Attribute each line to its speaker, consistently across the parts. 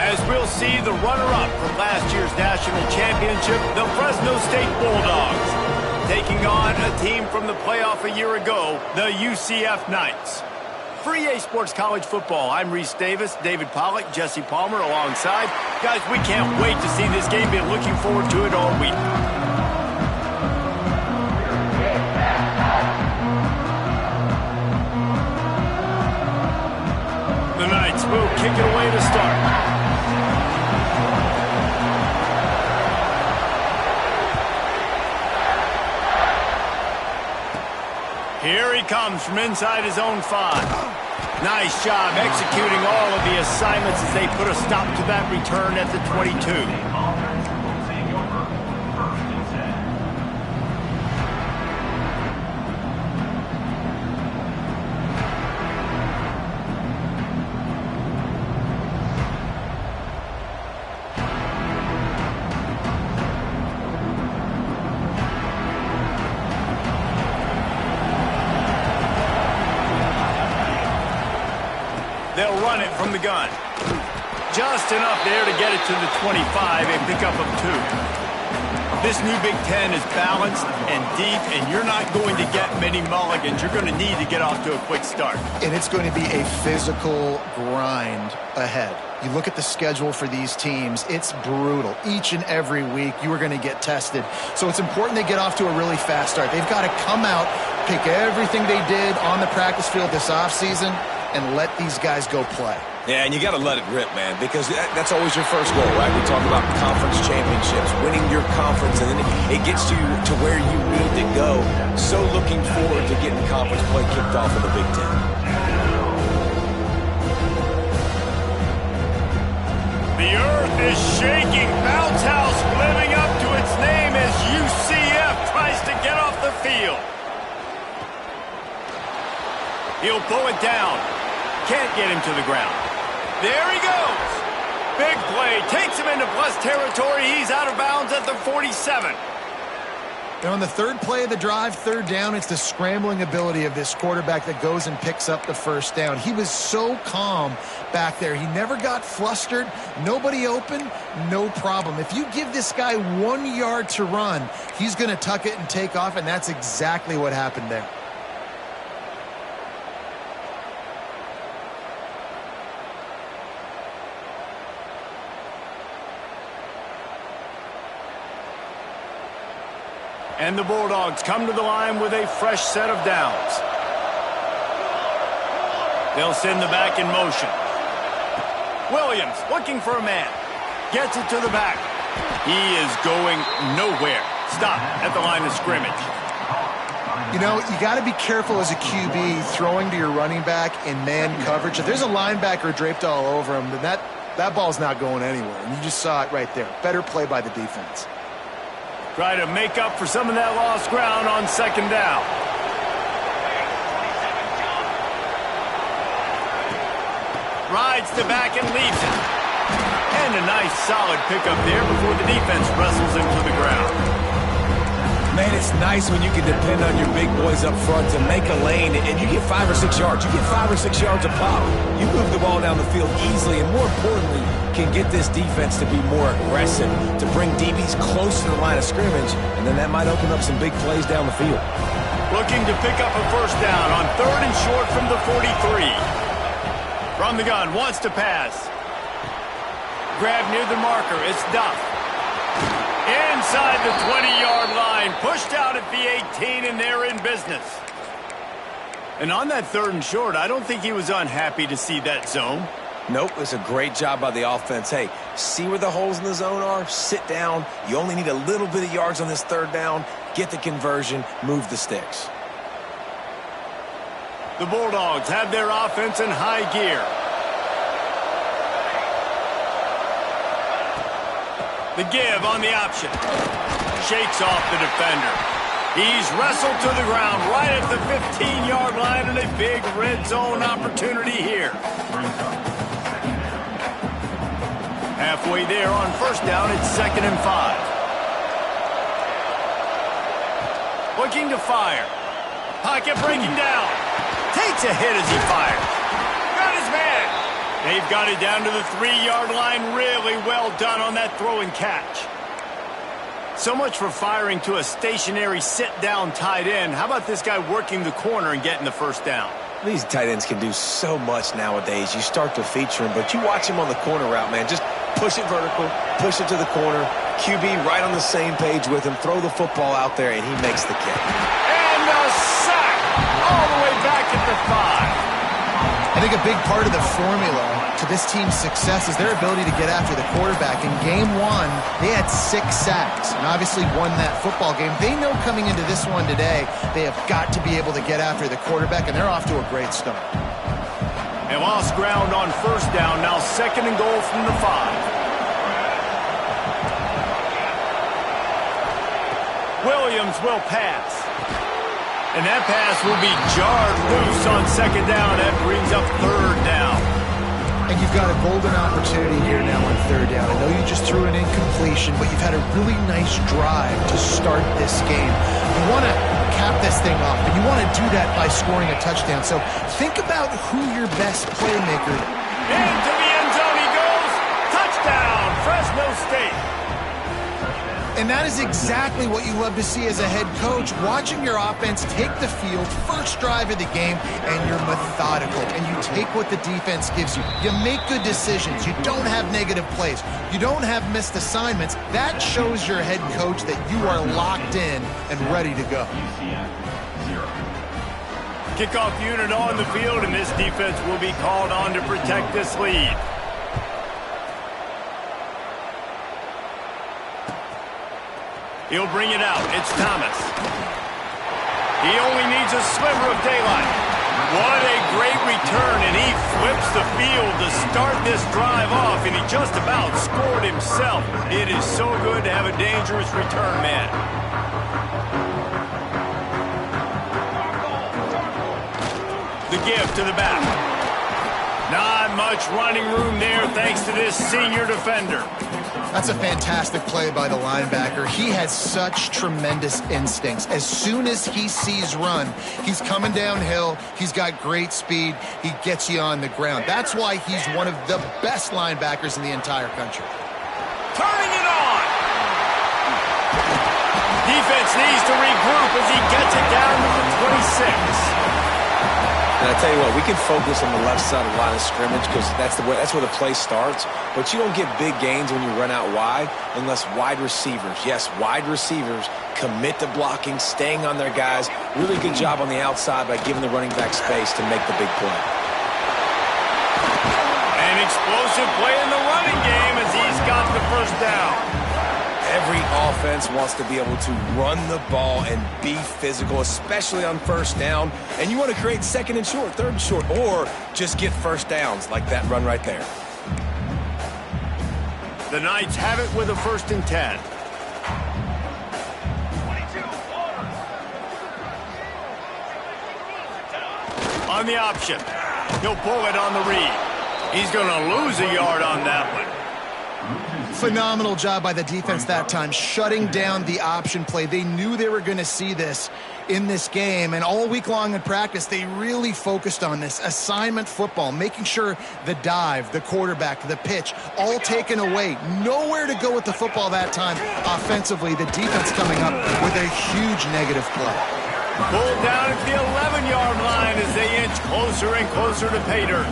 Speaker 1: as we'll see the runner-up from last year's national championship, the Fresno State Bulldogs, taking on a team from the playoff a year ago, the UCF Knights. For EA Sports College Football, I'm Reese Davis, David Pollack, Jesse Palmer alongside. Guys, we can't wait to see this game. Been looking forward to it all week. The Knights will kick it away to start. Here he comes from inside his own 5. Nice job executing all of the assignments as they put a stop to that return at the 22. They'll run it from the gun. Just enough there to get it to the 25, a pickup of 2. This new Big Ten is balanced and deep, and you're not going to get many mulligans. You're going to need to get off to a quick start.
Speaker 2: And it's going to be a physical grind ahead. You look at the schedule for these teams, it's brutal. Each and every week, you are going to get tested. So it's important they get off to a really fast start. They've got to come out, pick everything they did on the practice field this offseason, and let these guys go play.
Speaker 3: Yeah, and you got to let it rip, man, because that's always your first goal, right? We talk about conference championships, winning your conference, and then it gets you to where you need to go. So looking forward to getting conference play kicked off in the Big Ten.
Speaker 1: The earth is shaking. Bounce House living up to its name as UCF tries to get off the field. He'll pull it down. Can't get him to the ground. There he goes. Big play. Takes him into plus territory. He's out of bounds at the 47.
Speaker 2: And on the third play of the drive, third down, it's the scrambling ability of this quarterback that goes and picks up the first down. He was so calm back there. He never got flustered. Nobody open, no problem. If you give this guy 1 yard to run, he's going to tuck it and take off, and that's exactly what happened there.
Speaker 1: And the Bulldogs come to the line with a fresh set of downs. They'll send the back in motion. Williams looking for a man. Gets it to the back. He is going nowhere. Stop at the line of scrimmage.
Speaker 2: You know, you got to be careful as a QB throwing to your running back in man coverage. If there's a linebacker draped all over him, then that ball's not going anywhere. And you just saw it right there. Better play by the defense.
Speaker 1: Try to make up for some of that lost ground on second down. Rides the back and leaves it. And a nice solid pickup there before the defense wrestles him to the ground.
Speaker 3: Man, it's nice when you can depend on your big boys up front to make a lane, and you get 5 or 6 yards. You get 5 or 6 yards a pop. You move the ball down the field easily, and more importantly, can get this defense to be more aggressive, to bring DBs close to the line of scrimmage, and then that might open up some big plays down the field.
Speaker 1: Looking to pick up a first down on 3rd and short from the 43. From the gun, wants to pass. Grab near the marker, it's Duff. Inside the 20-yard line, pushed out at the 18, and they're in business. And on that 3rd and short, I don't think he was unhappy to see that zone.
Speaker 3: Nope, it's a great job by the offense. Hey, see where the holes in the zone are? Sit down. You only need a little bit of yards on this 3rd down. Get the conversion, move the sticks.
Speaker 1: The Bulldogs have their offense in high gear. The give on the option. Shakes off the defender. He's wrestled to the ground right at the 15-yard line, and a big red zone opportunity here. Halfway there on first down, it's 2nd and 5. Looking to fire. Pocket breaking down. Takes a hit as he fires. Got his man. They've got it down to the 3-yard line. Really well done on that throw and catch. So much for firing to a stationary sit-down tight end. How about this guy working the corner and getting the first down?
Speaker 3: These tight ends can do so much nowadays. You start to feature him, but you watch him on the corner route, man. Just push it vertical, push it to the corner. QB right on the same page with him. Throw the football out there, and he makes the kick.
Speaker 1: And a sack all the way back at the 5.
Speaker 2: I think a big part of the formula to this team's success is their ability to get after the quarterback. In game 1, they had 6 sacks and obviously won that football game. They know coming into this one today, they have got to be able to get after the quarterback, and they're off to a great start.
Speaker 1: They lost ground on first down. Now 2nd and goal from the 5. Williams will pass. And that pass will be jarred loose on 2nd down. That brings up 3rd down.
Speaker 2: And you've got a golden opportunity here now on 3rd down. I know you just threw an incompletion, but you've had a really nice drive to start this game. You want to cap this thing off, and you want to do that by scoring a touchdown. So think about who your best playmaker.
Speaker 1: Into the end zone he goes. Touchdown, Fresno State.
Speaker 2: And that is exactly what you love to see as a head coach, watching your offense take the field, first drive of the game, and you're methodical, and you take what the defense gives you. You make good decisions. You don't have negative plays. You don't have missed assignments. That shows your head coach that you are locked in and ready to go.
Speaker 1: Kickoff unit on the field, and this defense will be called on to protect this lead. He'll bring it out. It's Thomas. He only needs a sliver of daylight. What a great return, and he flips the field to start this drive off, and he just about scored himself. It is so good to have a dangerous return man. The give to the back. Not much running room there thanks to this senior defender.
Speaker 2: That's a fantastic play by the linebacker. He has such tremendous instincts. As soon as he sees run, he's coming downhill. He's got great speed. He gets you on the ground. That's why he's one of the best linebackers in the entire country.
Speaker 1: Turning it on. Defense needs to regroup as he gets it down to the 26.
Speaker 3: And I tell you what, we can focus on the left side of the line of scrimmage because that's where the play starts. But you don't get big gains when you run out wide unless wide receivers, yes, wide receivers, commit to blocking, staying on their guys. Really good job on the outside by giving the running back space to make the big play.
Speaker 1: An explosive play in the running game as he's got the first down.
Speaker 3: Every offense wants to be able to run the ball and be physical, especially on first down. And you want to create 2nd and short, 3rd and short, or just get first downs like that run right there.
Speaker 1: The Knights have it with a 1st and 10. On the option. He'll pull it on the read. He's going to lose a yard on that one.
Speaker 2: Phenomenal job by the defense that time, shutting down the option play. They knew they were going to see this in this game, and all week long in practice, they really focused on this assignment football, making sure the dive, the quarterback, the pitch, all taken away. Nowhere to go with the football that time. Offensively, the defense coming up with a huge negative play.
Speaker 1: Pulled down at the 11-yard line as they inch closer and closer to pay dirt.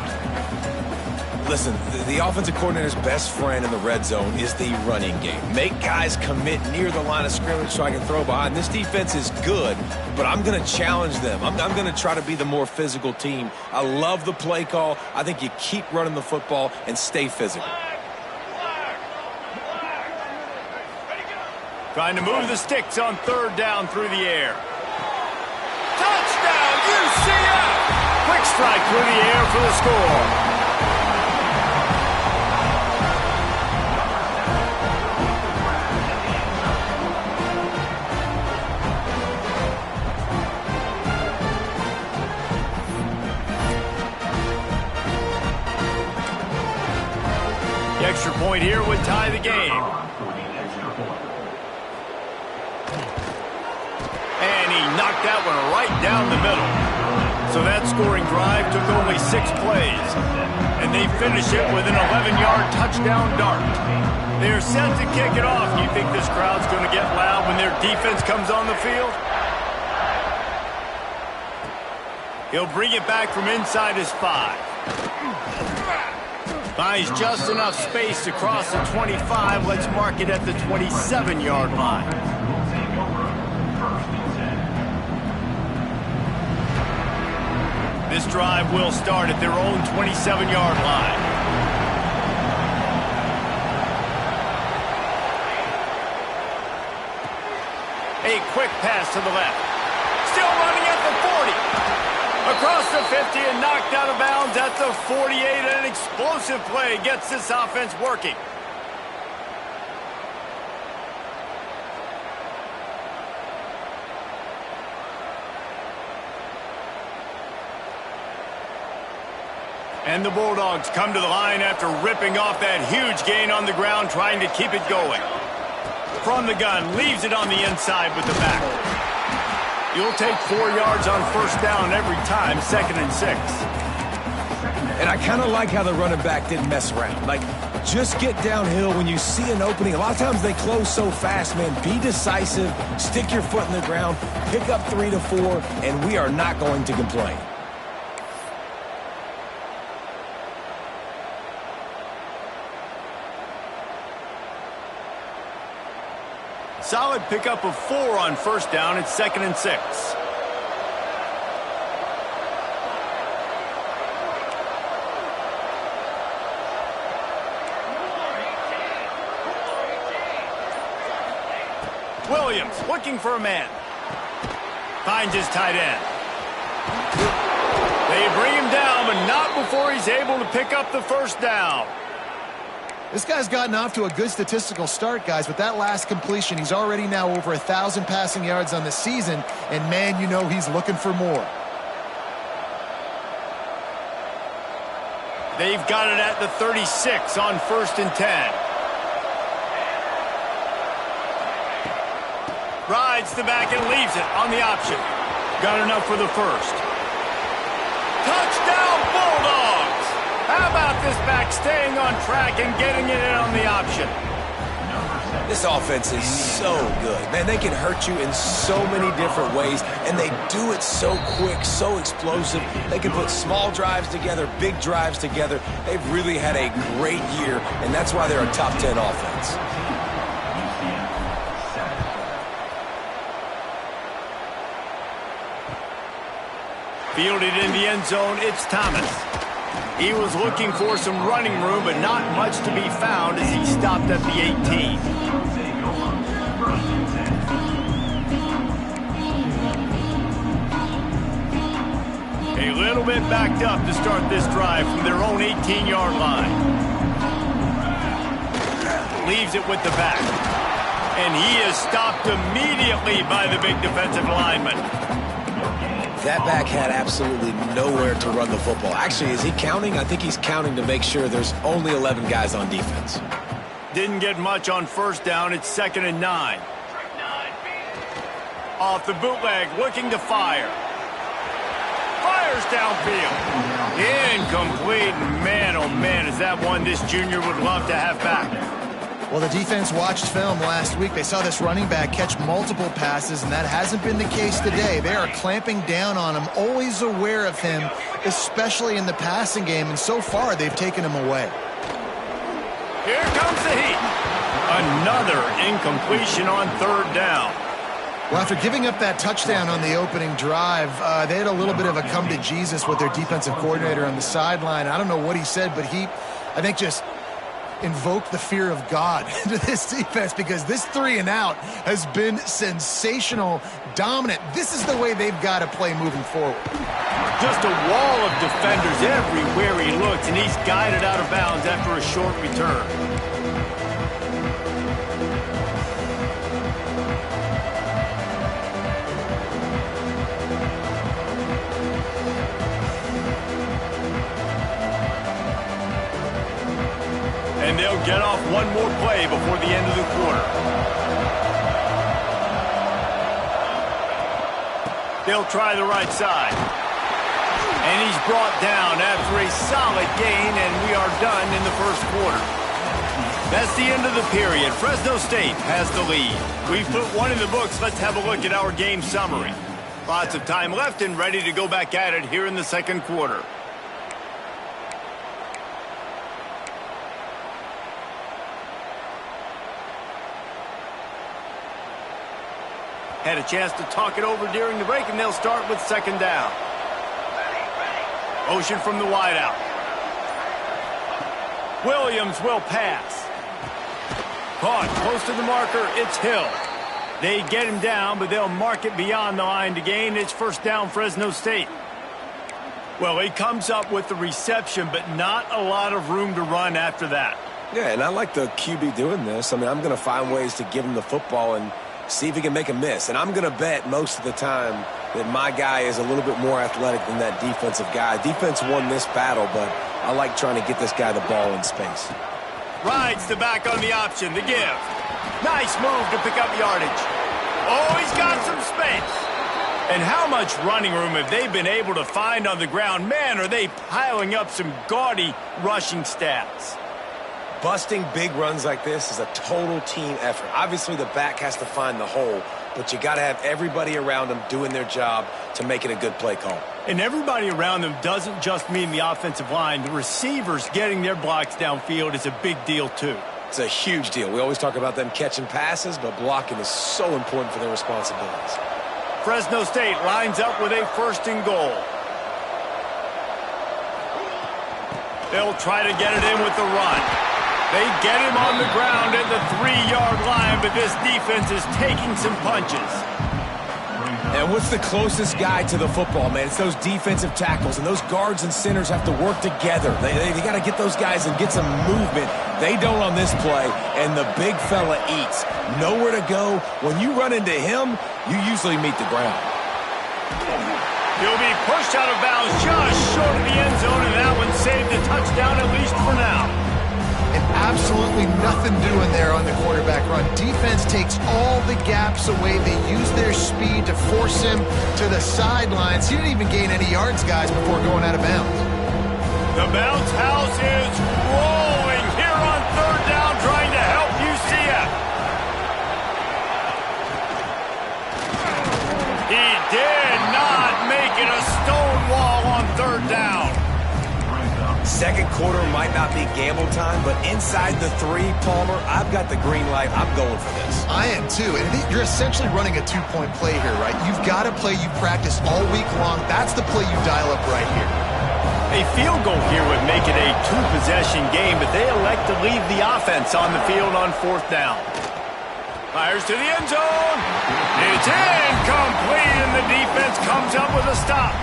Speaker 3: Listen, the offensive coordinator's best friend in the red zone is the running game. Make guys commit near the line of scrimmage so I can throw behind. This defense is good, but I'm going to challenge them. I'm going to try to be the more physical team. I love the play call. I think you keep running the football and stay physical.
Speaker 1: Trying to move the sticks on 3rd down through the air. Touchdown, UCF! Quick strike through the air for the score. The extra point here would tie the game. And he knocked that one right down the middle. So that scoring drive took only 6 plays, and they finish it with an 11-yard touchdown dart. They're set to kick it off. Do you think this crowd's going to get loud when their defense comes on the field? He'll bring it back from inside his 5. Finds just enough space to cross the 25. Let's mark it at the 27-yard line. This drive will start at their own 27-yard line. A quick pass to the left. Still running at the 40. Across the 50 and knocked out of bounds at the 48. An explosive play gets this offense working. And the Bulldogs come to the line after ripping off that huge gain on the ground, trying to keep it going. From the gun, leaves it on the inside with the back. You'll take 4 yards on first down every time, 2nd and 6.
Speaker 3: And I kind of like how the running back didn't mess around. Like, just get downhill when you see an opening. A lot of times they close so fast, man. Be decisive, stick your foot in the ground, pick up 3 to 4, and we are not going to complain.
Speaker 1: Solid pickup of 4 on first down. It's 2nd and 6. Williams looking for a man. Finds his tight end. They bring him down, but not before he's able to pick up the first down.
Speaker 2: This guy's gotten off to a good statistical start, guys. With that last completion, he's already now over 1,000 passing yards on the season, and man, you know he's looking for more.
Speaker 1: They've got it at the 36 on 1st and 10. Rides the back and leaves it on the option. Got enough for the first. Touchdown, Bulldogs! How about this back staying on track and getting it in on the option?
Speaker 3: This offense is so good. Man, they can hurt you in so many different ways, and they do it so quick, so explosive. They can put small drives together, big drives together. They've really had a great year, and that's why they're a top 10 offense.
Speaker 1: Fielded in the end zone, it's Thomas. He was looking for some running room, but not much to be found as he stopped at the 18. A little bit backed up to start this drive from their own 18-yard line. Leaves it with the back. And he is stopped immediately by the big defensive lineman.
Speaker 3: That back had absolutely nowhere to run the football. Actually, is he counting? I think he's counting to make sure there's only 11 guys on defense.
Speaker 1: Didn't get much on first down. It's 2nd and 9. Off the bootleg, looking to fire. Fires downfield. Incomplete. Man, oh man, is that one this junior would love to have back.
Speaker 2: Well, the defense watched film last week. They saw this running back catch multiple passes, and that hasn't been the case today. They are clamping down on him, always aware of him, especially in the passing game, and so far they've taken him away.
Speaker 1: Here comes the heat. Another incompletion on 3rd down.
Speaker 2: Well, after giving up that touchdown on the opening drive, they had a little bit of a come to Jesus with their defensive coordinator on the sideline. I don't know what he said, but he, I think, just invoke the fear of God into this defense, because this 3 and out has been sensational, dominant. This is the way they've got to play moving forward.
Speaker 1: Just a wall of defenders everywhere he looks, and he's guided out of bounds after a short return. And they'll get off one more play before the end of the quarter. They'll try the right side. And he's brought down after a solid gain, and we are done in the first quarter. That's the end of the period. Fresno State has the lead. We've put one in the books. Let's have a look at our game summary. Lots of time left and ready to go back at it here in the second quarter. Had a chance to talk it over during the break, and they'll start with second down. Motion from the wideout. Williams will pass. Caught close to the marker. It's Hill. They get him down, but they'll mark it beyond the line to gain. It's first down, Fresno State. Well, he comes up with the reception, but not a lot of room to run after that.
Speaker 3: Yeah, and I like the QB doing this. I mean, I'm going to find ways to give him the football and see if he can make a miss. And I'm going to bet most of the time that my guy is a little bit more athletic than that defensive guy. Defense won this battle, but I like trying to get this guy the ball in space.
Speaker 1: Rides the back on the option, the give. Nice move to pick up yardage. Oh, he's got some space. And how much running room have they been able to find on the ground? Man, are they piling up some gaudy rushing stats.
Speaker 3: Busting big runs like this is a total team effort. Obviously, the back has to find the hole, but you got to have everybody around them doing their job to make it a good play call.
Speaker 1: And everybody around them doesn't just mean the offensive line. The receivers getting their blocks downfield is a big deal, too.
Speaker 3: It's a huge deal. We always talk about them catching passes, but blocking is so important for their responsibilities.
Speaker 1: Fresno State lines up with a first and goal. They'll try to get it in with the run. They get him on the ground at the 3-yard line, but this defense is taking some punches.
Speaker 3: And what's the closest guy to the football, man? It's those defensive tackles, and those guards and centers have to work together. They got to get those guys and get some movement. They don't on this play, and the big fella eats. Nowhere to go. When you run into him, you usually meet the ground.
Speaker 1: He'll be pushed out of bounds just short of the end zone, and that one saved a touchdown, at least for now.
Speaker 2: And absolutely nothing doing there on the quarterback run. Defense takes all the gaps away. They use their speed to force him to the sidelines. He didn't even gain any yards, guys, before going out of bounds.
Speaker 1: The bounce house is rolling here on third down, trying to help UCF. He did not make it a stone wall on third down.
Speaker 3: Second quarter might not be gamble time, but inside the 3, Palmer, I've got the green light. I'm going for this.
Speaker 2: I am too. And you're essentially running a 2-point play here, right? You've got a play you practice all week long. That's the play you dial up right here.
Speaker 1: A field goal here would make it a 2-possession game, but they elect to leave the offense on the field on fourth down. Fires to the end zone. It's incomplete, and the defense comes up with a stop.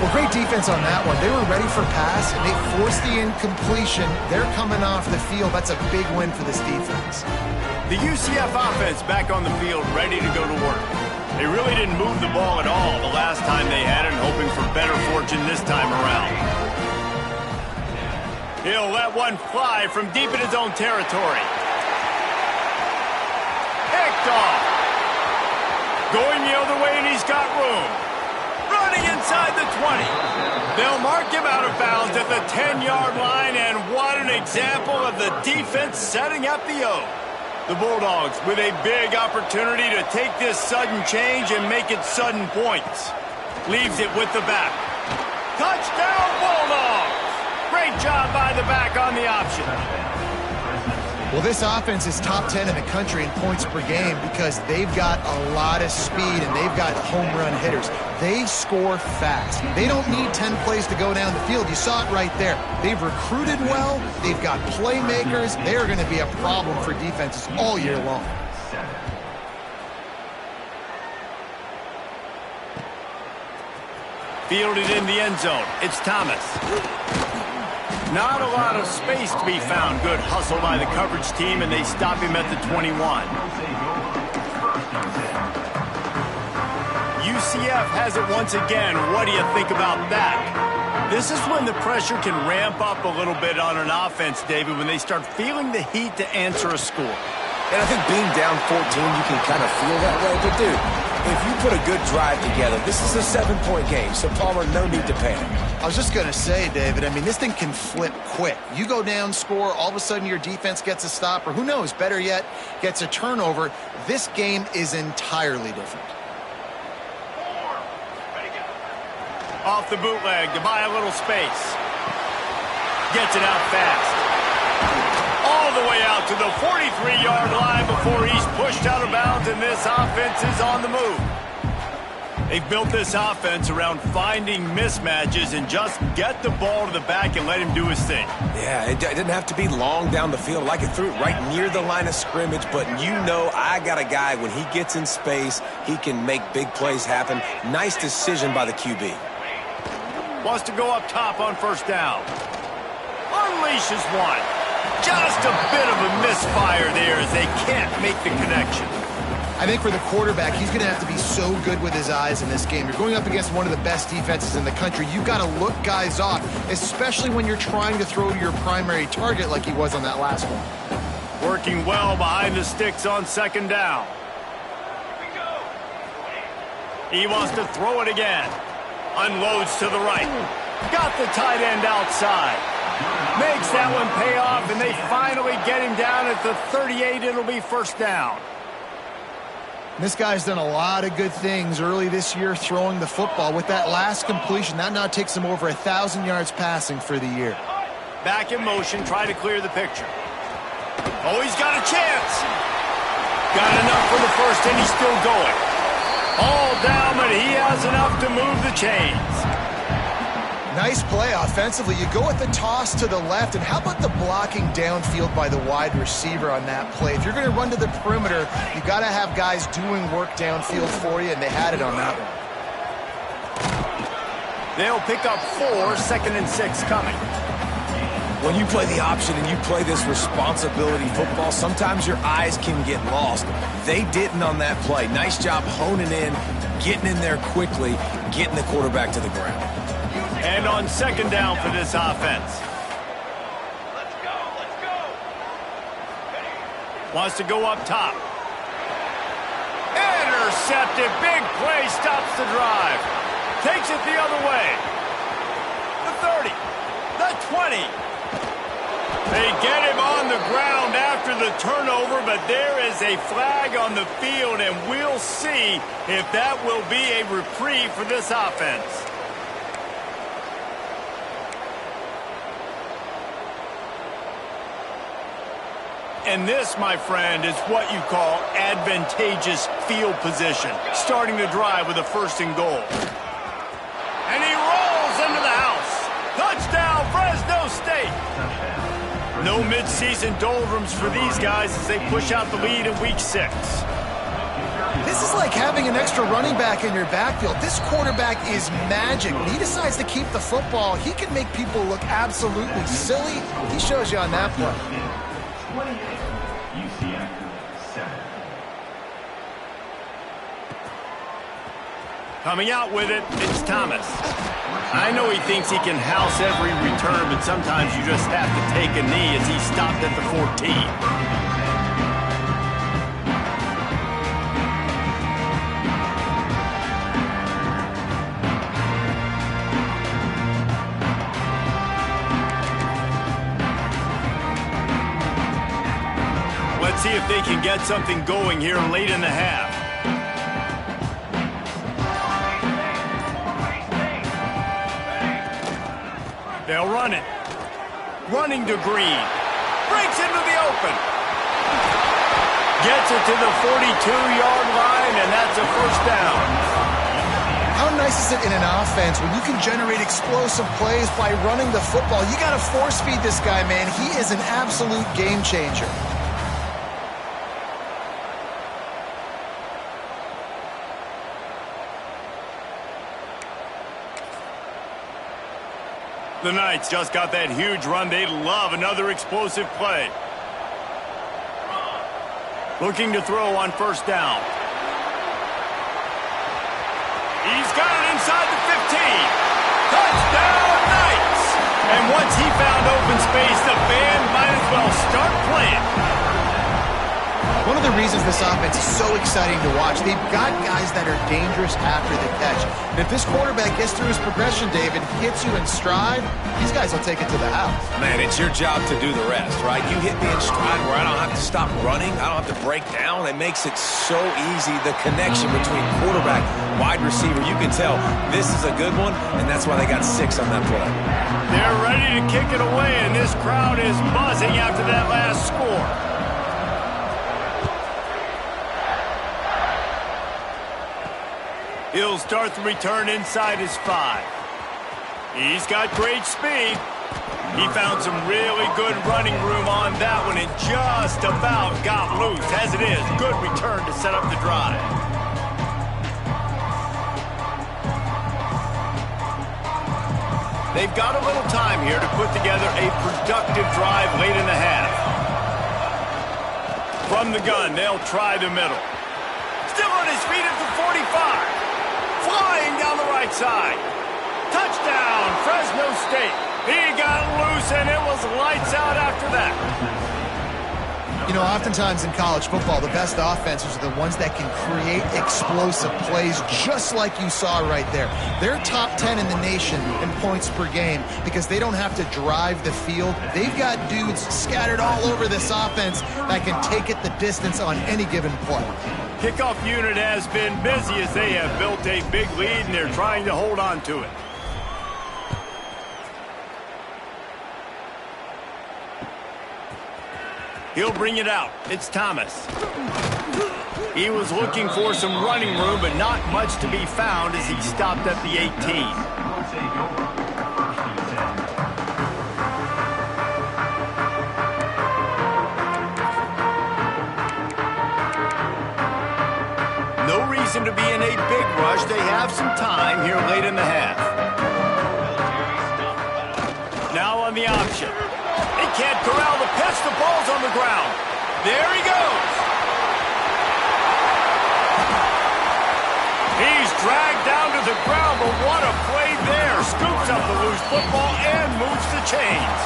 Speaker 2: Well, great defense on that one. They were ready for pass, and they forced the incompletion. They're coming off the field. That's a big win for this defense.
Speaker 1: The UCF offense back on the field, ready to go to work. They really didn't move the ball at all the last time they had it, hoping for better fortune this time around. He'll let one fly from deep in his own territory. Picked off. Going the other way, and he's got room. Running inside the 20. They'll mark him out of bounds at the 10-yard line, and what an example of the defense setting up the O. The Bulldogs with a big opportunity to take this sudden change and make it sudden points. Leaves it with the back. Touchdown, Bulldogs! Great job by the back on the option.
Speaker 2: Well, this offense is top 10 in the country in points per game because they've got a lot of speed and they've got home run hitters. They score fast. They don't need 10 plays to go down the field. You saw it right there. They've recruited well. They've got playmakers. They are going to be a problem for defenses all year long.
Speaker 1: Fielded in the end zone. It's Thomas. Not a lot of space to be found. Good hustle by the coverage team, and they stop him at the 21. UCF has it once again. What do you think about that? This is when the pressure can ramp up a little bit on an offense, David, when they start feeling the heat to answer a score.
Speaker 3: And I think being down 14, you can kind of feel that way. But, dude, if you put a good drive together, this is a 7-point game, so Palmer, no need to panic.
Speaker 2: I was just going to say, David, I mean, this thing can flip quick. You go down, score, all of a sudden your defense gets a stop, or who knows, better yet, gets a turnover. This game is entirely different.
Speaker 1: Off the bootleg to buy a little space. Gets it out fast. All the way out to the 43-yard line before he's pushed out of bounds, and this offense is on the move. They've built this offense around finding mismatches and just get the ball to the back and let him do his thing.
Speaker 3: Yeah, it didn't have to be long down the field. I could threw it right near the line of scrimmage, but you know I got a guy, when he gets in space, he can make big plays happen. Nice decision by the QB.
Speaker 1: Wants to go up top on first down. Unleashes one. Just a bit of a misfire there as they can't make the connection.
Speaker 2: I think for the quarterback, he's going to have to be so good with his eyes in this game. You're going up against one of the best defenses in the country. You've got to look guys off, especially when you're trying to throw to your primary target like he was on that last one.
Speaker 1: Working well behind the sticks on second down. He wants to throw it again. Unloads to the right. Got the tight end outside. Makes that one pay off, and they finally get him down at the 38. It'll be first down.
Speaker 2: This guy's done a lot of good things early this year throwing the football. With that last completion, that now takes him over 1,000 yards passing for the year.
Speaker 1: Back in motion, try to clear the picture. Oh, he's got a chance. Got enough for the first, and he's still going. All down, but he has enough to move the chains.
Speaker 2: Nice play offensively. You go with the toss to the left, and how about the blocking downfield by the wide receiver on that play? If you're going to run to the perimeter, you got to have guys doing work downfield for you, and they had it on that one.
Speaker 1: They'll pick up 4, 2nd and 6 coming.
Speaker 3: When you play the option and you play this responsibility football, sometimes your eyes can get lost. They didn't on that play. Nice job honing in, getting in there quickly, getting the quarterback to the ground.
Speaker 1: And on second down for this offense. Wants to go up top. Intercepted. Big play. Stops the drive. Takes it the other way. The 30. The 20. They get him on the ground after the turnover, but there is a flag on the field, and we'll see if that will be a reprieve for this offense. And this, my friend, is what you call advantageous field position. Starting the drive with a 1st and goal. And he rolls into the house. Touchdown, Fresno State. No midseason doldrums for these guys as they push out the lead in week 6.
Speaker 2: This is like having an extra running back in your backfield. This quarterback is magic. When he decides to keep the football, he can make people look absolutely silly. He shows you on that play.
Speaker 4: 28, UCF 7.
Speaker 1: Coming out with it, it's Thomas. I know he thinks he can house every return, but sometimes you just have to take a knee as he stopped at the 14. Let's see if they can get something going here late in the half. They'll run it. Running to Green. Breaks into the open. Gets it to the 42-yard line, and that's a first down.
Speaker 2: How nice is it in an offense when you can generate explosive plays by running the football? You got to force feed this guy, man. He is an absolute game changer.
Speaker 1: The Knights just got that huge run. They love another explosive play. Looking to throw on first down. He's got it inside the 15. Touchdown, Knights! And once he found open space, the band might as well start playing.
Speaker 2: One of the reasons this offense is so exciting to watch, they've got guys that are dangerous after the catch. And if this quarterback gets through his progression, David, hits you in stride, these guys will take it to the house.
Speaker 3: Man, it's your job to do the rest, right? You hit me in stride where I don't have to stop running. I don't have to break down. It makes it so easy, the connection between quarterback, wide receiver. You can tell this is a good one, and that's why they got 6 on that play.
Speaker 1: They're ready to kick it away, and this crowd is buzzing after that last score. He'll start the return inside his 5. He's got great speed. He found some really good running room on that one and just about got loose. As it is, good return to set up the drive. They've got a little time here to put together a productive drive late in the half. From the gun, they'll try the middle. Still on his feet at the 45. Flying down the right side. Touchdown, Fresno State. He got loose, and it was lights out after that.
Speaker 2: You know, oftentimes in college football, the best offenses are the ones that can create explosive plays, just like you saw right there. They're top 10 in the nation in points per game because they don't have to drive the field. They've got dudes scattered all over this offense that can take it the distance on any given play.
Speaker 1: Kickoff unit has been busy as they have built a big lead, and they're trying to hold on to it. He'll bring it out. It's Thomas. He was looking for some running room, but not much to be found as he stopped at the 18. No reason to be in a big rush. They have some time here late in the half. Now on the option. They can't corral the pitch. The ball's on the ground. There he goes. He's dragged down to the ground, but what a play there. Scoops up the loose football and moves the chains.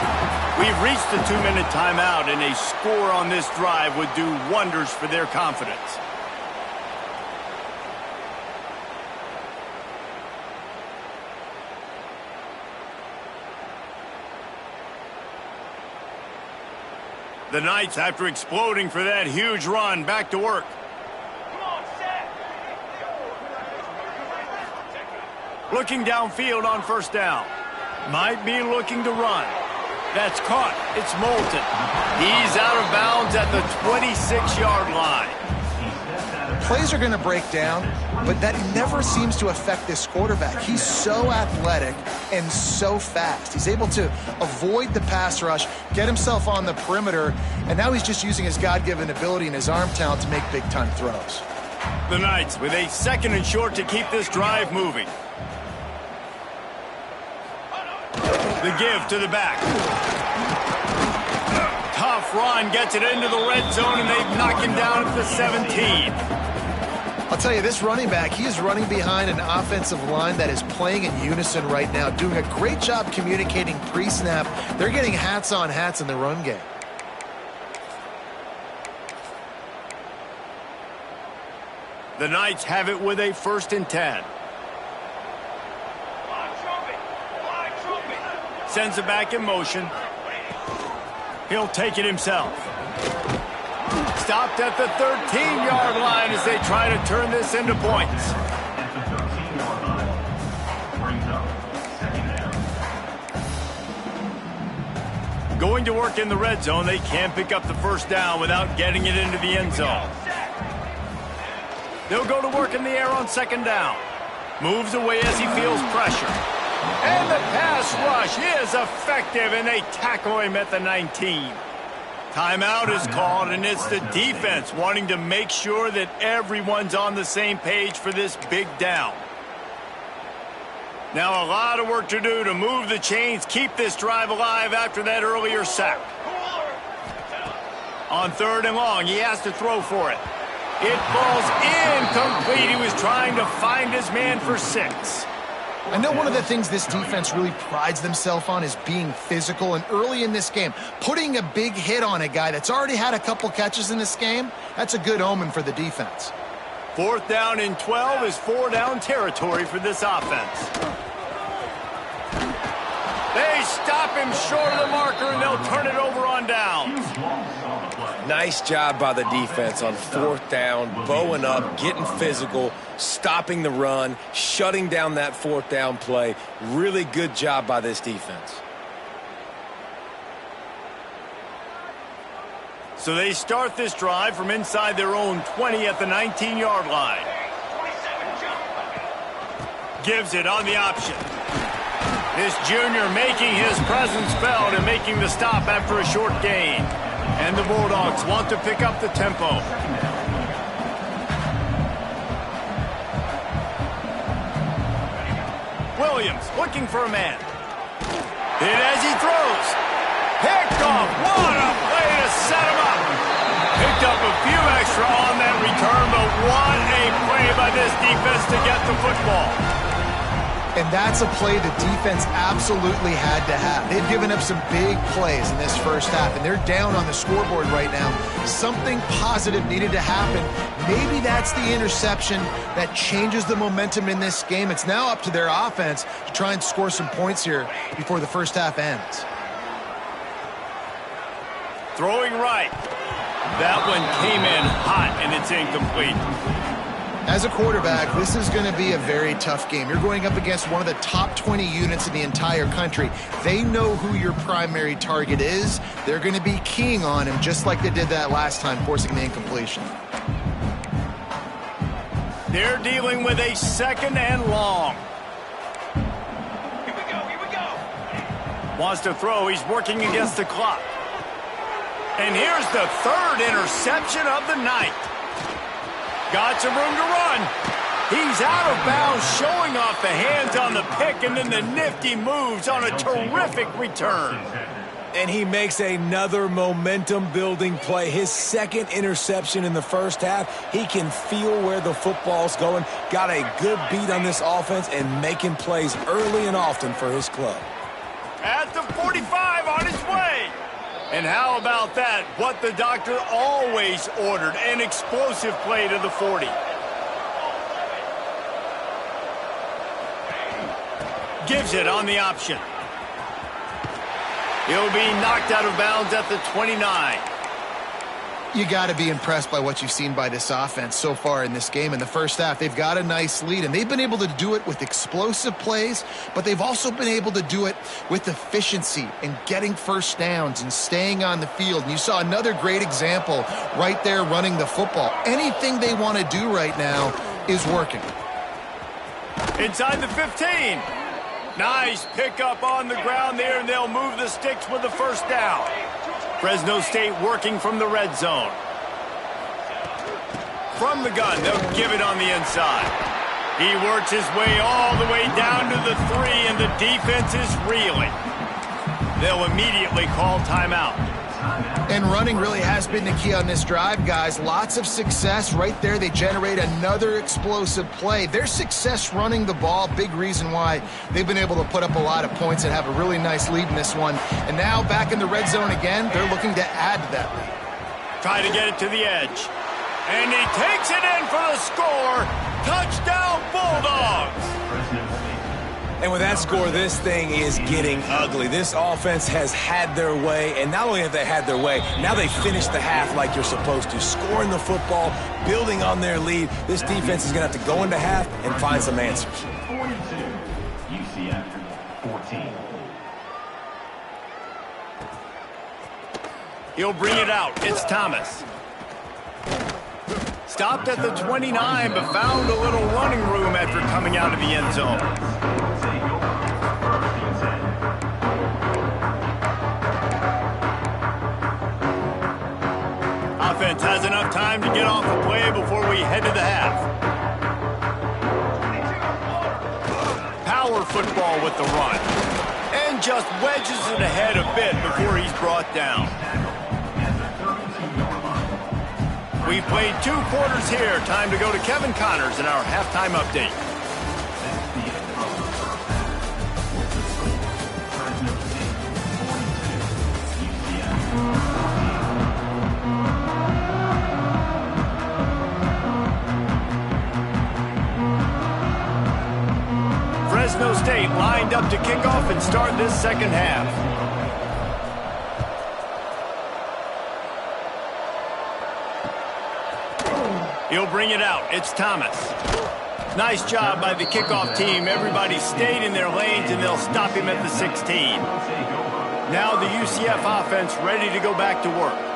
Speaker 1: We've reached the 2-minute timeout, and a score on this drive would do wonders for their confidence. The Knights, after exploding for that huge run, back to work. Looking downfield on first down. Might be looking to run. That's caught. It's Moulton. He's out of bounds at the 26-yard line.
Speaker 2: Plays are going to break down, but that never seems to affect this quarterback. He's so athletic and so fast. He's able to avoid the pass rush, get himself on the perimeter, and now he's just using his God-given ability and his arm talent to make big-time throws.
Speaker 1: The Knights with a 2nd and short to keep this drive moving. The give to the back. Tough run, gets it into the red zone, and they've knocked him down at the 17.
Speaker 2: I'll tell you, this running back, he is running behind an offensive line that is playing in unison right now, doing a great job communicating pre-snap. They're getting hats on hats in the run game.
Speaker 1: The Knights have it with a 1st and 10. Sends it back in motion. He'll take it himself. Stopped at the 13-yard line as they try to turn this into points. Going to work in the red zone, they can't pick up the first down without getting it into the end zone. They'll go to work in the air on 2nd down. Moves away as he feels pressure. And the pass rush is effective, and they tackle him at the 19. Timeout is called, and it's the defense wanting to make sure that everyone's on the same page for this big down. Now a lot of work to do to move the chains, keep this drive alive after that earlier sack. On 3rd and long, he has to throw for it. It falls incomplete. He was trying to find his man for 6.
Speaker 2: I know one of the things this defense really prides themselves on is being physical, and early in this game, putting a big hit on a guy that's already had a couple catches in this game, that's a good omen for the defense.
Speaker 1: 4th down and 12 is 4-down territory for this offense. They stop him short of the marker, and they'll turn it over on downs.
Speaker 3: Nice job by the defense on 4th down, bowing up, getting physical, stopping the run, shutting down that 4th down play. Really good job by this defense.
Speaker 1: So they start this drive from inside their own 20 at the 19-yard line. Gives it on the option. This junior making his presence felt and making the stop after a short gain. And the Bulldogs want to pick up the tempo. Williams looking for a man. Hit as he throws. Picked off. What a play to set him up. Picked up a few extra on that return, but what a play by this defense to get the football.
Speaker 2: And that's a play the defense absolutely had to have. They've given up some big plays in this first half, and they're down on the scoreboard right now. Something positive needed to happen. Maybe that's the interception that changes the momentum in this game. It's now up to their offense to try and score some points here before the first half ends.
Speaker 1: Throwing right. That one came in hot, and it's incomplete.
Speaker 2: As a quarterback, this is going to be a very tough game. You're going up against one of the top 20 units in the entire country. They know who your primary target is. They're going to be keying on him just like they did that last time, forcing the incompletion.
Speaker 1: They're dealing with a 2nd and long.
Speaker 4: Here we go.
Speaker 1: Wants to throw. He's working against the clock. And here's the 3rd interception of the night. Got some room to run. He's out of bounds, showing off the hands on the pick, and then the nifty moves on a terrific return.
Speaker 3: And he makes another momentum-building play. His 2nd interception in the first half. He can feel where the football's going. Got a good beat on this offense and making plays early and often for his club.
Speaker 1: At the 45 on his way. And how about that? What the doctor always ordered, an explosive play to the 40. Gives it on the option. He'll be knocked out of bounds at the 29.
Speaker 2: You got to be impressed by what you've seen by this offense so far in this game. In the first half, they've got a nice lead, and they've been able to do it with explosive plays, but they've also been able to do it with efficiency and getting first downs and staying on the field. And you saw another great example right there running the football. Anything they want to do right now is working.
Speaker 1: Inside the 15. Nice pickup on the ground there, and they'll move the sticks with the first down. Fresno State working from the red zone. From the gun, they'll give it on the inside. He works his way all the way down to the 3, and the defense is reeling. They'll immediately call timeout.
Speaker 2: And running really has been the key on this drive, guys. Lots of success right there. They generate another explosive play. Their success running the ball, big reason why they've been able to put up a lot of points and have a really nice lead in this one. And now back in the red zone again, they're looking to add to that lead.
Speaker 1: Try to get it to the edge. And he takes it in for the score. Touchdown, Bulldogs!
Speaker 3: And with that score, this thing is getting ugly. This offense has had their way, and not only have they had their way, now they finished the half like you're supposed to, scoring the football, building on their lead. This defense is going to have to go into half and find some answers.
Speaker 4: 42, UCF 14.
Speaker 1: He'll bring it out. It's Thomas. Stopped at the 29, but found a little running room after coming out of the end zone. Offense has enough time to get off the play before we head to the half. Power football with the run. And just wedges it ahead a bit before he's brought down. We've played 2 quarters here. Time to go to Kevin Connors in our halftime update. State lined up to kick off and start this second half. He'll bring it out. It's Thomas. Nice job by the kickoff team. Everybody stayed in their lanes, and they'll stop him at the 16. Now the UCF offense ready to go back to work.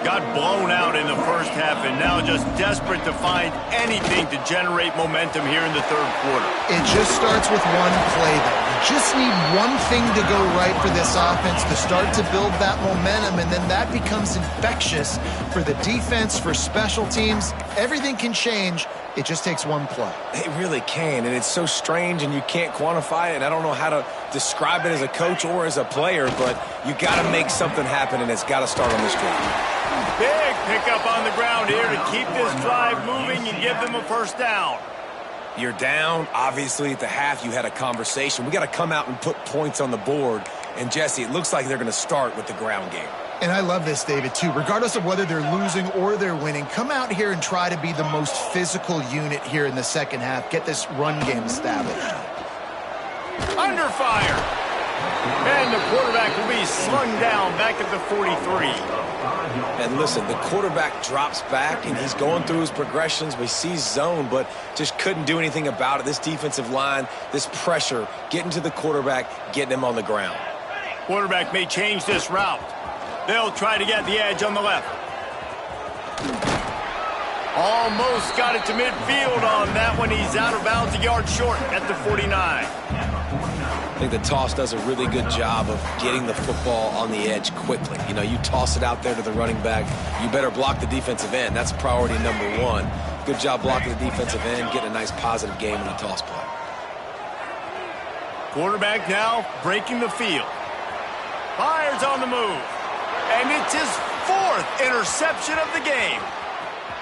Speaker 1: Got blown out in the first half and now just desperate to find anything to generate momentum here in the third quarter.
Speaker 2: It just starts with one play, though. You just need one thing to go right for this offense to start to build that momentum, and then that becomes infectious for the defense, for special teams. Everything can change. It just takes one play.
Speaker 3: It really can, and it's so strange, and you can't quantify it, and I don't know how to describe it as a coach or as a player, but you got to make something happen, and it's got to start on this drive.
Speaker 1: Big pickup on the ground here to keep this drive moving and give them a first down.
Speaker 3: You're down. Obviously, at the half, you had a conversation. We got to come out and put points on the board, and Jesse, it looks like they're going to start with the ground game.
Speaker 2: And I love this, David, too. Regardless of whether they're losing or they're winning, come out here and try to be the most physical unit here in the second half. Get this run game established.
Speaker 1: Under fire. And the quarterback will be slung down back at the 43.
Speaker 3: And listen, the quarterback drops back, and he's going through his progressions. We see zone, but just couldn't do anything about it. This defensive line, this pressure, getting to the quarterback, getting him on the ground.
Speaker 1: Quarterback may change this route. They'll try to get the edge on the left. Almost got it to midfield on that one. He's out of bounds, a yard short at the 49.
Speaker 3: I think the toss does a really good job of getting the football on the edge quickly. You know, you toss it out there to the running back, you better block the defensive end. That's priority number one. Good job blocking the defensive end, getting a nice positive game in the toss play.
Speaker 1: Quarterback now breaking the field. Fires on the move. And it's his fourth interception of the game.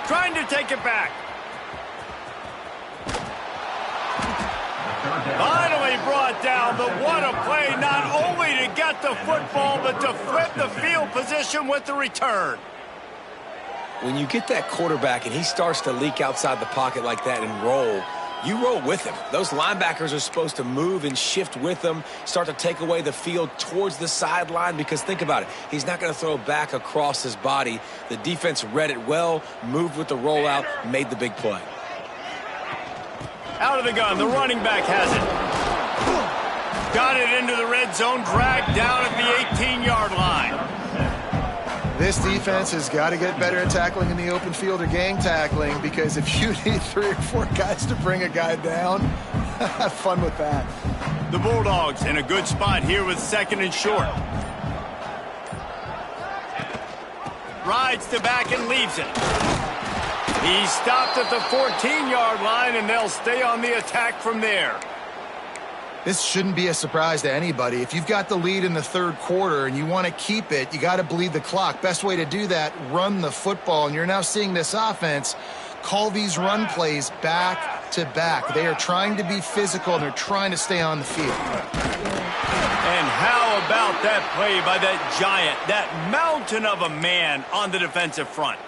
Speaker 1: Trying to take it back. Finally brought down, but what a play, not only to get the football, but to flip the field position with the return.
Speaker 3: When you get that quarterback and he starts to leak outside the pocket like that and roll, you roll with him. Those linebackers are supposed to move and shift with him, start to take away the field towards the sideline, because think about it. He's not going to throw back across his body. The defense read it well, moved with the rollout, made the big play.
Speaker 1: Out of the gun, the running back has it. Got it into the red zone, dragged down at the 18-yard line.
Speaker 2: This defense has got to get better at tackling in the open field or gang tackling, because if you need 3 or 4 guys to bring a guy down, have fun with that.
Speaker 1: The Bulldogs in a good spot here with 2nd and short. Rides to back and leaves it. He stopped at the 14-yard line, and they'll stay on the attack from there.
Speaker 2: This shouldn't be a surprise to anybody. If you've got the lead in the third quarter and you want to keep it, you got to bleed the clock. Best way to do that, run the football. And you're now seeing this offense call these run plays back to back. They are trying to be physical, and they're trying to stay on the field.
Speaker 1: And how about that play by that giant, that mountain of a man on the defensive front?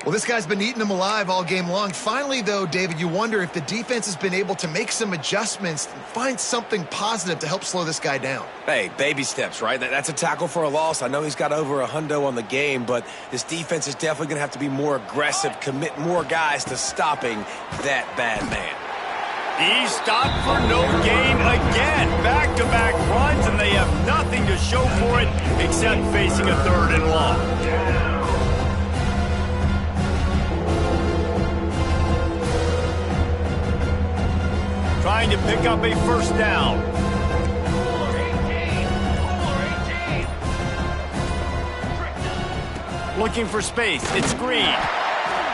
Speaker 2: Well, this guy's been eating them alive all game long. Finally, though, David, you wonder if the defense has been able to make some adjustments and find something positive to help slow this guy down.
Speaker 3: Hey, baby steps, right? That's a tackle for a loss. I know he's got over $100 on the game, but this defense is definitely going to have to be more aggressive, commit more guys to stopping that bad man.
Speaker 1: He stopped for no gain again. Back-to-back runs, and they have nothing to show for it except facing a 3rd and long. Trying to pick up a first down. Looking for space. It's Green.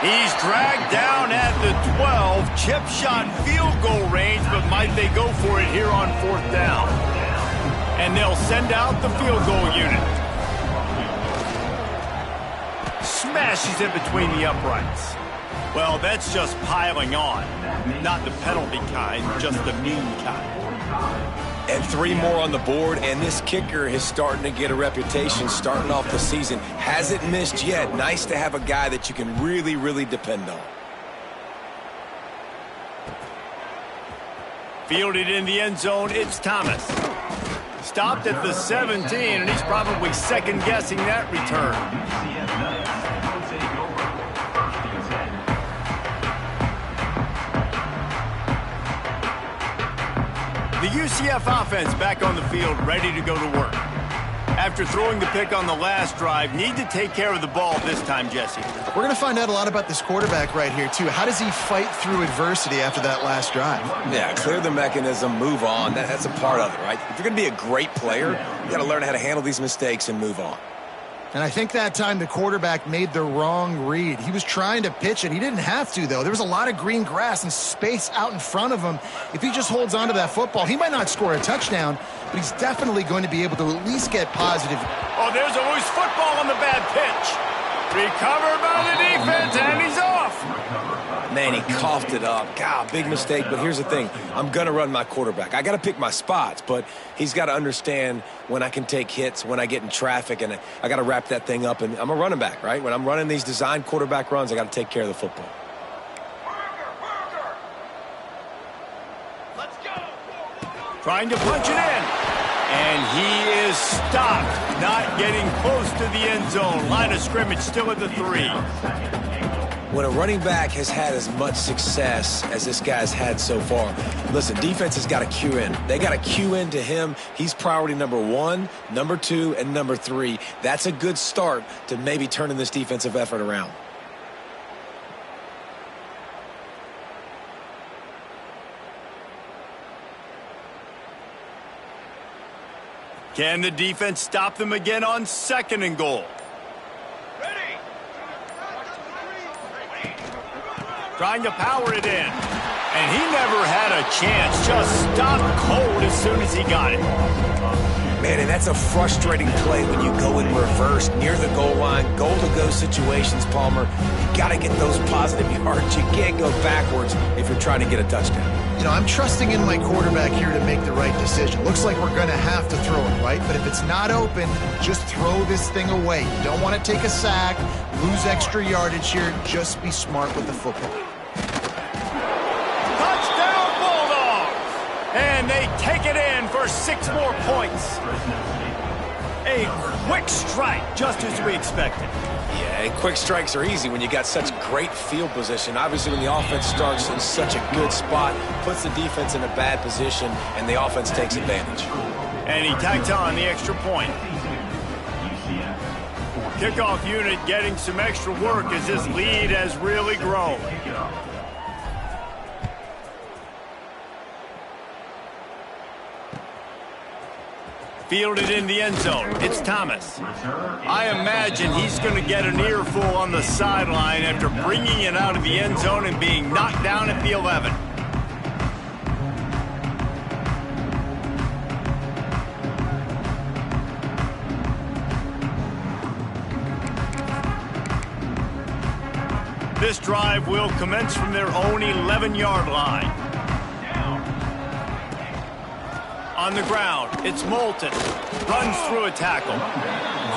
Speaker 1: He's dragged down at the 12. Chip shot field goal range, but might they go for it here on 4th down? And they'll send out the field goal unit. Smashes it between the uprights. Well, that's just piling on. Not the penalty kind, just the mean kind.
Speaker 3: And 3 more on the board, and this kicker is starting to get a reputation starting off the season. Hasn't missed yet. Nice to have a guy that you can really, really depend on.
Speaker 1: Fielded in the end zone, it's Thomas. Stopped at the 17, and he's probably second-guessing that return.
Speaker 4: UCF Knights will take over first and 10.
Speaker 1: The UCF offense back on the field, ready to go to work. After throwing the pick on the last drive, need to take care of the ball this time, Jesse.
Speaker 2: We're going to find out a lot about this quarterback right here, too. How does he fight through adversity after that last drive?
Speaker 3: Yeah, clear the mechanism, move on. That's a part of it, right? If you're going to be a great player, you got to learn how to handle these mistakes and move on.
Speaker 2: And I think that time the quarterback made the wrong read. He was trying to pitch it. He didn't have to, though. There was a lot of green grass and space out in front of him. If he just holds on to that football, he might not score a touchdown, but he's definitely going to be able to at least get positive.
Speaker 1: Oh, there's a loose football on the bad pitch. Recovered by the defense, and he's off.
Speaker 3: Man, he coughed it up. God, big mistake, but here's the thing. I'm going to run my quarterback. I got to pick my spots, but he's got to understand when I can take hits, when I get in traffic, and I got to wrap that thing up. And I'm a running back, right? When I'm running these designed quarterback runs, I got to take care of the football.
Speaker 4: Let's go.
Speaker 1: Trying to punch it in. And he is stopped, not getting close to the end zone. Line of scrimmage still at the 3.
Speaker 3: When a running back has had as much success as this guy's had so far, listen, defense has got to cue in. They got to cue in to him. He's priority number 1, number 2, and number 3. That's a good start to maybe turning this defensive effort around.
Speaker 1: Can the defense stop them again on 2nd and goal?
Speaker 4: Ready.
Speaker 1: Trying to power it in. And he never had a chance. Just stopped cold as soon as he got it.
Speaker 3: Man, and that's a frustrating play when you go in reverse near the goal line, goal-to-go situations, Palmer. You got to get those positive yards. You can't go backwards if you're trying to get a touchdown.
Speaker 2: You know, I'm trusting in my quarterback here to make the right decision. Looks like we're going to have to throw it, right? But if it's not open, just throw this thing away. You don't want to take a sack, lose extra yardage here. Just be smart with the football.
Speaker 1: Touchdown, Bulldogs! And they take it in for 6 more points. A quick strike, just as we expected.
Speaker 3: Yeah, and quick strikes are easy when you got such great field position. Obviously, when the offense starts in such a good spot, puts the defense in a bad position, and the offense takes advantage.
Speaker 1: And he tacks on the extra point. Kickoff unit getting some extra work as this lead has really grown. Fielded in the end zone. It's Thomas. I imagine he's going to get an earful on the sideline after bringing it out of the end zone and being knocked down at the 11. This drive will commence from their own 11-yard line. On the ground, it's Moulton. Runs through a tackle.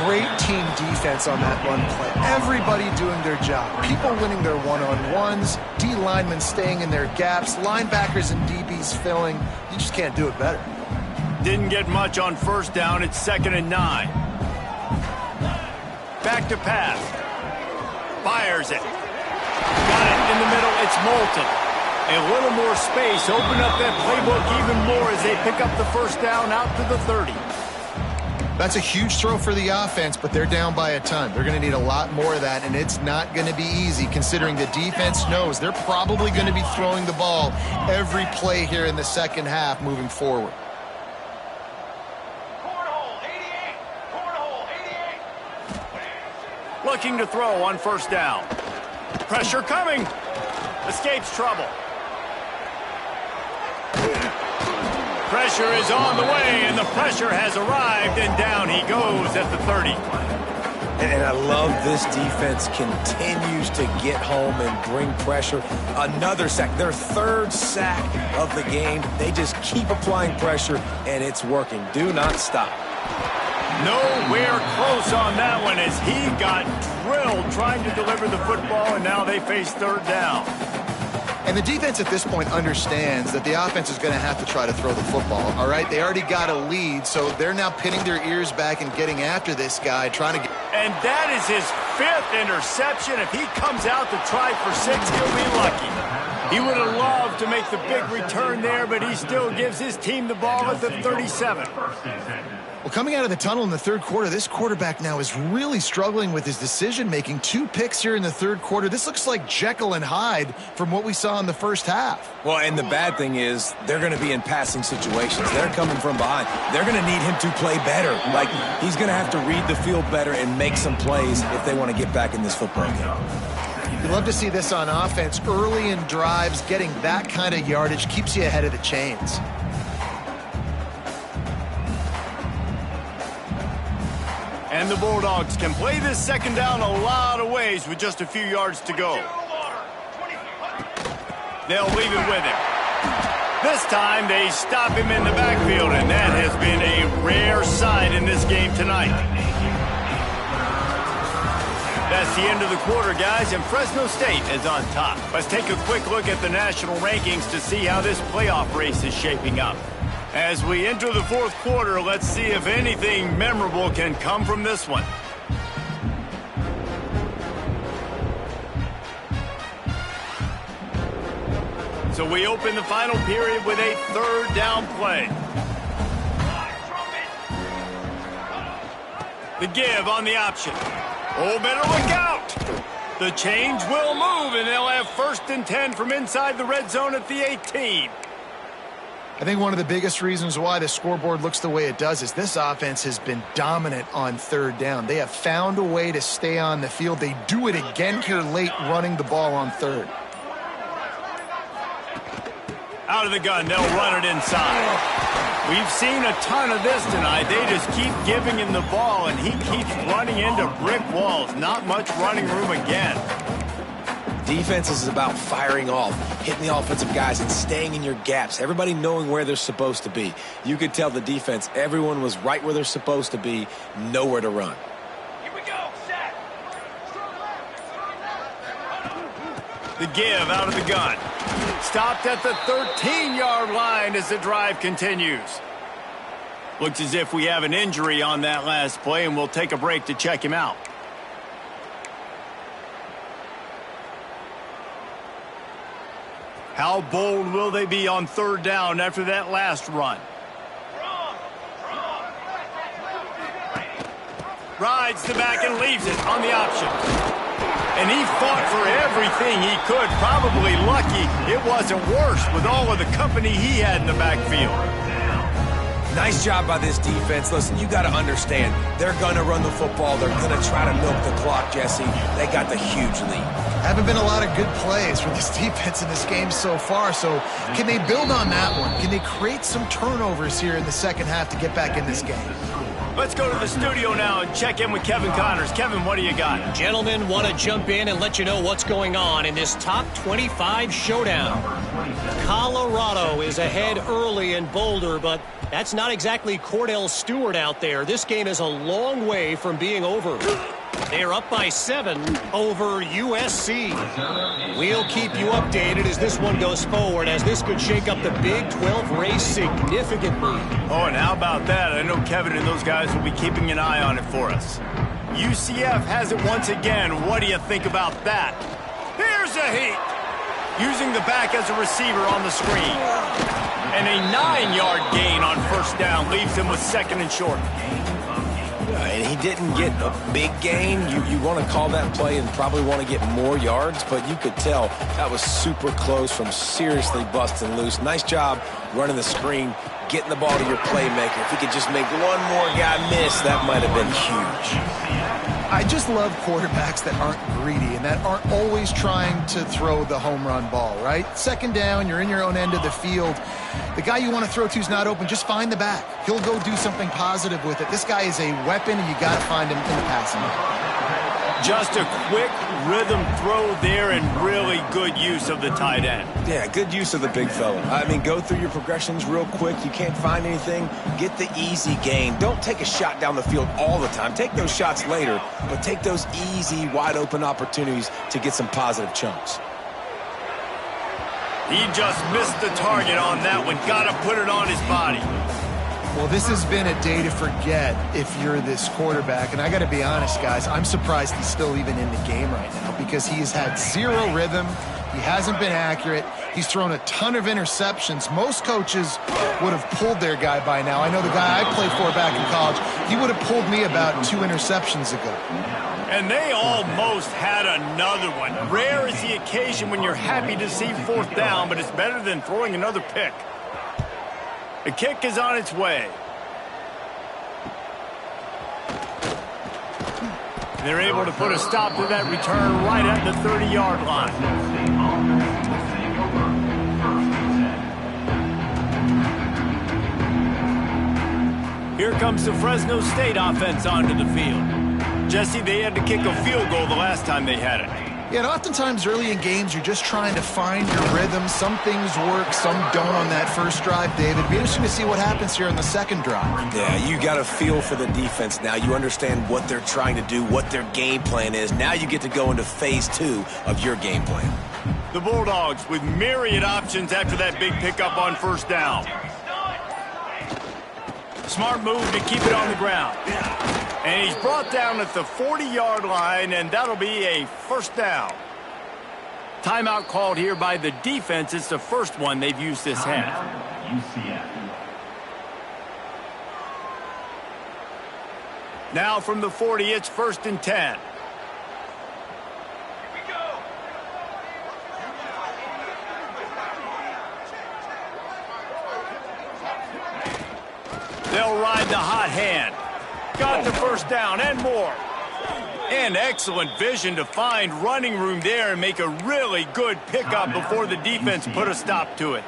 Speaker 2: Great team defense on that run play. Everybody doing their job. People winning their one-on-ones, D linemen staying in their gaps, linebackers and DBs filling. You just can't do it better.
Speaker 1: Didn't get much on 1st down. It's 2nd and 9. Back to pass. Fires it. Got it in the middle. It's Moulton. A little more space. Open up that playbook even more as they pick up the 1st down out to the 30.
Speaker 2: That's a huge throw for the offense, but they're down by a ton. They're going to need a lot more of that, and it's not going to be easy considering the defense knows they're probably going to be throwing the ball every play here in the 2nd half moving forward.
Speaker 4: Cornhole 88. Cornhole 88.
Speaker 1: Looking to throw on 1st down. Pressure coming. Escapes trouble. Pressure is on the way, and the pressure has arrived, and down he goes at the 30.
Speaker 3: And I love this defense continues to get home and bring pressure. Another sack, their 3rd sack of the game. They just keep applying pressure, and it's working. Do not stop.
Speaker 1: Nowhere close on that one as he got drilled trying to deliver the football, and now they face 3rd down.
Speaker 2: And the defense at this point understands that the offense is going to have to try to throw the football, all right? They already got a lead, so they're now pinning their ears back and getting after this guy, trying to get...
Speaker 1: And that is his 5th interception. If he comes out to try for 6, he'll be lucky. He would have loved to make the big return there, but he still gives his team the ball at the 37.
Speaker 2: Well, coming out of the tunnel in the third quarter, this quarterback now is really struggling with his decision-making. 2 picks here in the third quarter. This looks like Jekyll and Hyde from what we saw in the first half.
Speaker 3: Well, and the bad thing is they're going to be in passing situations. They're coming from behind. They're going to need him to play better. Like, he's going to have to read the field better and make some plays if they want to get back in this football game.
Speaker 2: You'd love to see this on offense. Early in drives, getting that kind of yardage keeps you ahead of the chains.
Speaker 1: And the Bulldogs can play this second down a lot of ways with just a few yards to go. They'll leave it with him. This time they stop him in the backfield, and that has been a rare sight in this game tonight. That's the end of the quarter, guys, and Fresno State is on top. Let's take a quick look at the national rankings to see how this playoff race is shaping up. As we enter the fourth quarter, let's see if anything memorable can come from this one. So we open the final period with a third down play. The give on the option. Oh, better look out. The change will move, and they'll have 1st and 10 from inside the red zone at the 18.
Speaker 2: I think one of the biggest reasons why the scoreboard looks the way it does is this offense has been dominant on third down. They have found a way to stay on the field. They do it again here late, running the ball on third.
Speaker 1: Out of the gun, they'll run it inside. We've seen a ton of this tonight. They just keep giving him the ball, and he keeps running into brick walls. Not much running room again.
Speaker 3: Defense is about firing off, hitting the offensive guys, and staying in your gaps. Everybody knowing where they're supposed to be. You could tell the defense, everyone was right where they're supposed to be, nowhere to run.
Speaker 1: Here we go, set. The give out of the gun. Stopped at the 13-yard line as the drive continues. Looks as if we have an injury on that last play, and we'll take a break to check him out. How bold will they be on third down after that last run? Rides the back and leaves it on the option. And he fought for everything he could. Probably lucky it wasn't worse with all of the company he had in the backfield.
Speaker 3: Nice job by this defense. Listen, you got to understand, they're going to run the football. They're going to try to milk the clock, Jesse. They got the huge lead.
Speaker 2: Haven't been a lot of good plays for this defense in this game so far, so can they build on that one? Can they create some turnovers here in the second half to get back in this game?
Speaker 1: Let's go to the studio now and check in with Kevin Connors. Kevin, what do you got?
Speaker 5: Gentlemen, want to jump in and let you know what's going on in this top 25 showdown. Colorado is ahead early in Boulder, but that's not exactly Cordell Stewart out there. This game is a long way from being over. They're up by 7 over USC. We'll keep you updated as this one goes forward, as this could shake up the Big 12 race significantly.
Speaker 1: Oh, and how about that? I know Kevin and those guys will be keeping an eye on it for us. UCF has it once again. What do you think about that? Here's a heat. Using the back as a receiver on the screen. And a 9-yard gain on first down leaves him with 2nd and short.
Speaker 3: And he didn't get a big gain. You want to call that play and probably want to get more yards, but you could tell that was super close from seriously busting loose. Nice job running the screen, getting the ball to your playmaker. If he could just make one more guy miss, that might have been huge.
Speaker 2: I just love quarterbacks that aren't greedy and that aren't always trying to throw the home run ball, right? Second down, you're in your own end of the field. The guy you want to throw to is not open. Just find the back. He'll go do something positive with it. This guy is a weapon, and you got to find him in the passing game.
Speaker 1: Just a quick rhythm throw there and really good use of the tight end.
Speaker 3: Yeah, good use of the big fella. I mean, go through your progressions real quick. You can't find anything. Get the easy gain. Don't take a shot down the field all the time. Take those shots later, but take those easy, wide-open opportunities to get some positive chunks.
Speaker 1: He just missed the target on that one. Got to put it on his body.
Speaker 2: Well, this has been a day to forget if you're this quarterback. And I got to be honest, guys, I'm surprised he's still even in the game right now because he has had zero rhythm. He hasn't been accurate. He's thrown a ton of interceptions. Most coaches would have pulled their guy by now. I know the guy I played for back in college, he would have pulled me about 2 interceptions ago.
Speaker 1: And they almost had another one. Rare is the occasion when you're happy to see 4th down, but it's better than throwing another pick. The kick is on its way. They're able to put a stop to that return right at the 30-yard line. Here comes the Fresno State offense onto the field. Jesse, they had to kick a field goal the last time they had it.
Speaker 2: Yeah, and oftentimes early in games, you're just trying to find your rhythm. Some things work, some don't on that first drive, David. It'd be interesting to see what happens here on the second drive.
Speaker 3: Yeah, you got a feel for the defense now. You understand what they're trying to do, what their game plan is. Now you get to go into phase 2 of your game plan.
Speaker 1: The Bulldogs with myriad options after that big pickup on 1st down. Smart move to keep it on the ground. And he's brought down at the 40-yard line, and that'll be a 1st down. Timeout called here by the defense. It's the first one they've used this half.
Speaker 4: UCF.
Speaker 1: Now from the 40, it's 1st and 10. They'll ride the hot hand. Got the 1st down and more. And excellent vision to find running room there and make a really good pickup before the defense put a stop to it.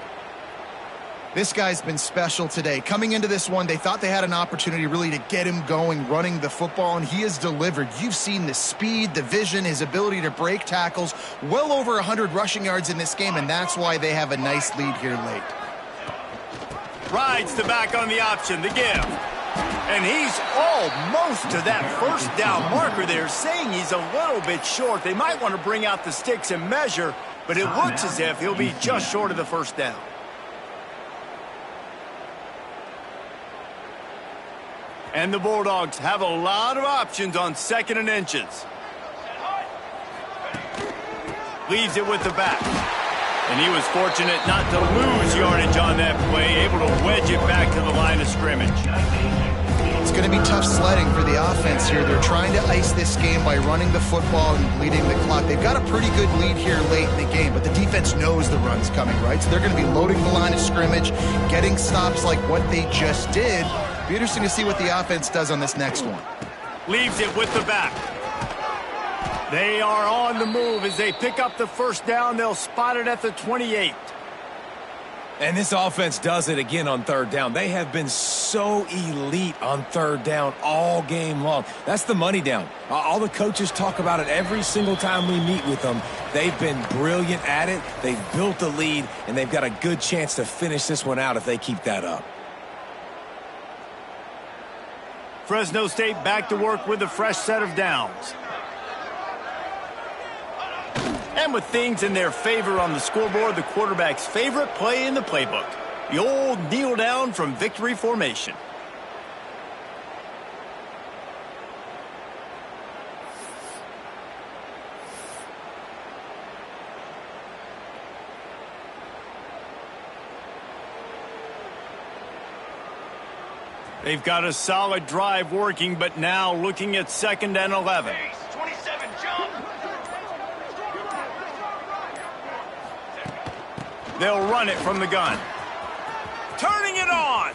Speaker 2: This guy's been special today. Coming into this one, they thought they had an opportunity really to get him going, running the football, and he has delivered. You've seen the speed, the vision, his ability to break tackles. Well over 100 rushing yards in this game, and that's why they have a nice lead here late.
Speaker 1: Rides the back on the option, the give. And he's almost to that 1st down marker there, saying he's a little bit short. They might want to bring out the sticks and measure, but it looks as if he'll be just short of the 1st down. And the Bulldogs have a lot of options on 2nd and inches. Leaves it with the back. And he was fortunate not to lose yardage on that play, able to wedge it back to the line of scrimmage.
Speaker 2: It's going to be tough sledding for the offense here. They're trying to ice this game by running the football and bleeding the clock. They've got a pretty good lead here late in the game, but the defense knows the run's coming, right? So they're going to be loading the line of scrimmage, getting stops like what they just did. Be interesting to see what the offense does on this next one.
Speaker 1: Leaves it with the back. They are on the move as they pick up the 1st down. They'll spot it at the 28.
Speaker 3: And this offense does it again on 3rd down. They have been so elite on 3rd down all game long. That's the money down. All the coaches talk about it every single time we meet with them. They've been brilliant at it. They've built the lead, and they've got a good chance to finish this one out if they keep that up.
Speaker 1: Fresno State back to work with a fresh set of downs. And with things in their favor on the scoreboard, the quarterback's favorite play in the playbook. The old kneel down from victory formation. They've got a solid drive working, but now looking at 2nd and 11.
Speaker 4: 27, jump.
Speaker 1: They'll run it from the gun. Turning it on.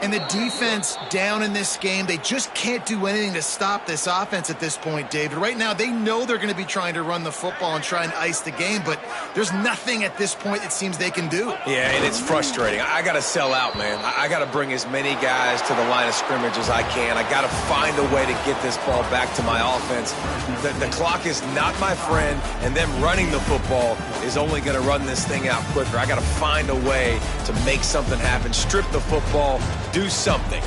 Speaker 2: And the defense down in this game, they just can't do anything to stop this offense at this point, David. Right now, they know they're going to be trying to run the football and try and ice the game, but there's nothing at this point it seems they can do.
Speaker 3: Yeah, and it's frustrating. I got to sell out, man. I got to bring as many guys to the line of scrimmage as I can. I got to find a way to get this ball back to my offense. The clock is not my friend, and them running the football is only going to run this thing out quicker. I got to find a way to make something happen, strip the football, do something.